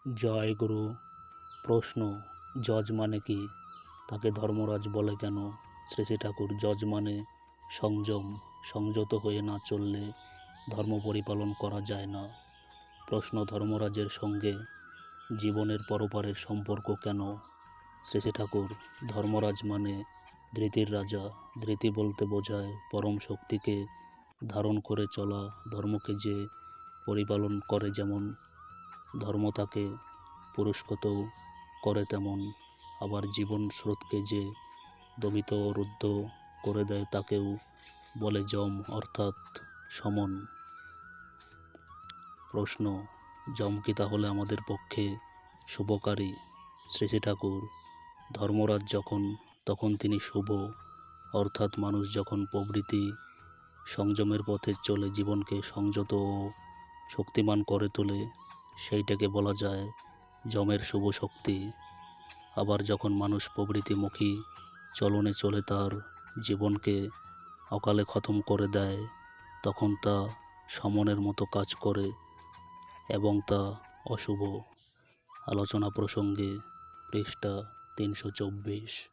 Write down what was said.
জয় গুরু। প্রশ্ন, জজ মানে কি? তাকে ধর্মরাজ বলে কেন? শ্রী শ্রী ঠাকুর, জজ মানে সংযম, সংযত হয়ে না চললে ধর্ম পরিপালন করা যায় না। প্রশ্ন, ধর্মরাজের সঙ্গে জীবনের পরপারের সম্পর্ক কেন? শ্রী শ্রী ঠাকুর, ধর্মরাজ মানে ধৃতির রাজা। ধৃতি বলতে বোঝায় পরম শক্তিকে ধারণ করে চলা, ধর্মকে যে পরিপালন করে যেমন, ধর্ম তাকে পুরস্কৃত করে তেমন, আবার জীবন স্রোতকে যে দমিত ও রুদ্ধ করে দেয় তাকেও বলে যম, অর্থাৎ সমন। প্রশ্ন, যম কি তাহলে আমাদের পক্ষে শুভকারী? শ্রী শ্রী ঠাকুর, ধর্মরাজ তখন তিনি শুভ, অর্থাৎ মানুষ যখন প্রবৃত্তি সংযমের পথে চলে জীবনকে সংযত ও শক্তিমান করে তোলে, সেইটাকে বলা যায় যমের শুভ শক্তি। আবার যখন মানুষ প্রবৃত্তিমুখী চলনে চলে তার জীবনকে অকালে খতম করে দেয়, তখন তা সমনের মতো কাজ করে এবং তা অশুভ। আলোচনা প্রসঙ্গে পৃষ্ঠা 324।